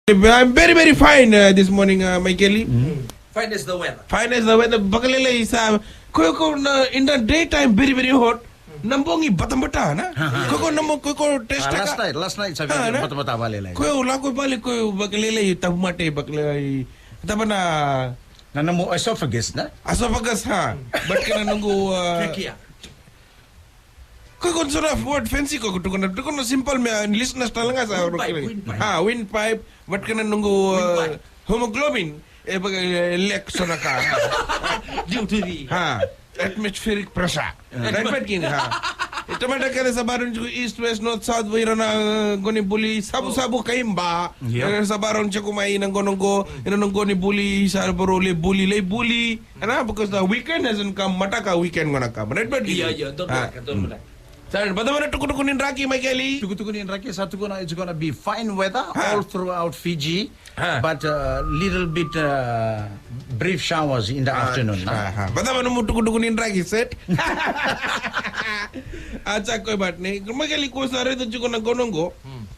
I'm very, very fine this morning, my Kelly. Fine as the weather. Fine as the weather. Bakalila is ko in the daytime very, very hot. Nambongi batambata na. Ko namo ko test Last night sabi ko bata-bata bali lang. Ko lako bali ko bakalila tabumate bakalila tabana Nanamo esophagus na? esophagus ha. But kana nungu Trachea. Ko sort of word fancy ko to kono simple me listeners talanga sa windpipe but kana nungu hemoglobin lek sonaka Due to the atmospheric pressure right kin Tomato kare sa baron east west north south na goni buli sabu kaimba sa baron kumai ng gononggo goni buli sa borole buli ana because the weekend hasn't come mataka weekend gonna come right but yeah don't Sir, bagaimana tukunin Rocky, my Kelly? Tukunin Rocky, it's gonna be fine weather all throughout Fiji, but little bit brief showers in the afternoon. Bagaimana mo tukunin Rocky, set? Acha koy baat nahi. My Kelly ko sare to chuko na gonongo.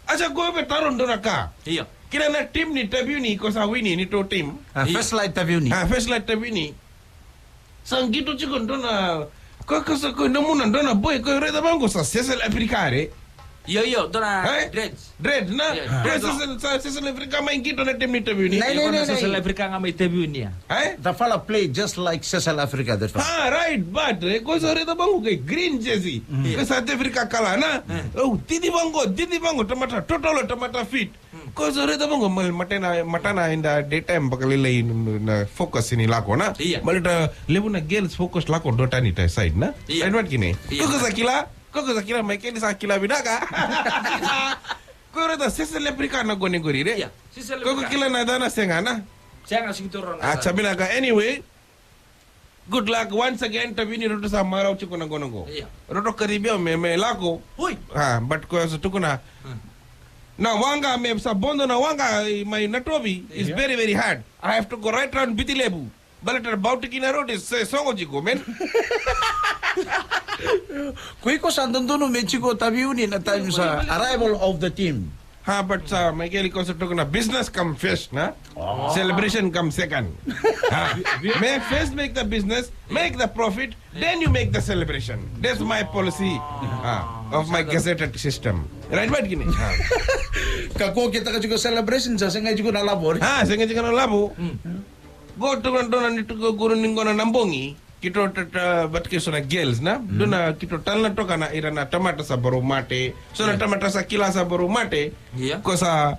Acha koy be taron do naka. Iya. Kina na team ni Tabuni ko sa wini ni to team. First light Tabuni. First light Tabuni. Sang gitu chuko do na ko namunan do na boy ko reda bango sa Cecil Africare. Yo, dona Dread na. Cecil Africa may gito na team ni Tabuni. No. Cecil Africa nga may Tabuni niya. The fella played just like Cecil Africa that fella. Right, but ko sa reda bango kay green jersey. Ko sa Africa kala na. Oh, didi bango tomato fit. Ko sa reda bango matana in the daytime bakalilay na focus ni lako na. Malita lebu na girls focus lako dota ni ta side na. Right what kini. Ko sa kila may kini sa kila binaka. Ko reda Cecil Africa na goni gori re. Ko kila na dana sengana. Senga siguro na. Binaka anyway. Good luck once again tabini roto sa maraw chiko na gonongo. Roto karibia me lako. Hoy. But ko sa tukuna. Now wanga me sa bondo na wanga my natobi is very very hard. I have to go right around Bitilebu. But about Kina road is songo jiko men. Kuiko sa doon Mexico Tabuni na time sa arrival of the team. But my Kelly concert na business come first na. Celebration come second. First make the business, make the profit, then you make the celebration. That's my policy of my gazetted system. Right ba gini? Kako kita ka juga celebration sa sengay juga na labor. Sengay juga na labo. Go to doon nito guru ningo na nambongi. Kito bat kiso na girls na doon na kito tal na to kana ira na tomato sa baru mate. So na tomato sa kila sa baru mate. Ko sa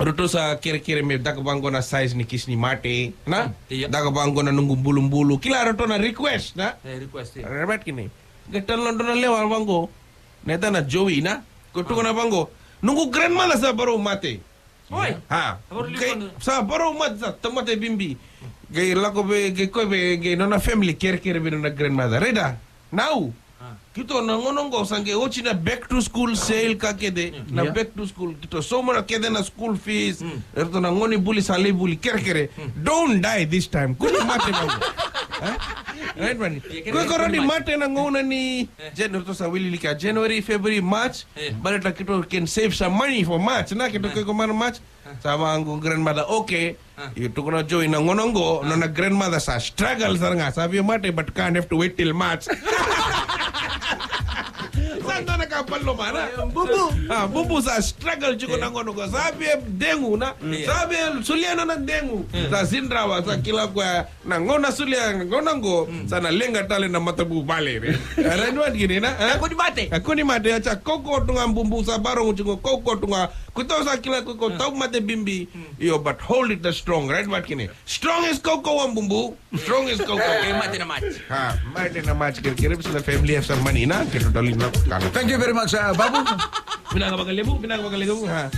ruto sa kira-kira me dakabango na size ni kisni mate na. Dakabango na nunggu bulu-bulu. Kila ruto na request na. Request. Rabat kini. Gatal na doon na lewa bango. Neta na Joey na. Kuto ko na bango. Nunggu grandma na sa baru mate. Hoy. Sa baru mate sa tomate bimbi. Gay lako be gay nona family care be nona grandmother reda now kito na ngonongo sange ochi na back to school sale ka kede na back to school kito so mona kede na school fees erto na ngoni buli sale buli care don't die this time kuni mate bango right man ko rodi mate na ngona ni January sa wilili ka January February March balata kito can save some money for March na kito ko man March sama ang grandmother okay itu kuna join na ngonongo no na grandmother sa struggle sar nga sabi mate but can't have to wait till March sanda na kapalo mana bubu sa struggle juko na ngonongo sabi dengu na sabi suliana na dengu sa sindrawa sa kila kwa na ngona sulia ngonongo sana lenga tale na matabu bale renwan gini na ako ni mate acha koko tunga bumbu sa barong juko koko tunga kuto sa kila ko tau mate bimbi yo but hold it the strong right what kini strong is coco ang bumbu strong is coco Mate na match kira bisa the family have some money na kito dalin na Thank you very much, Babu. pinagabagalibu ha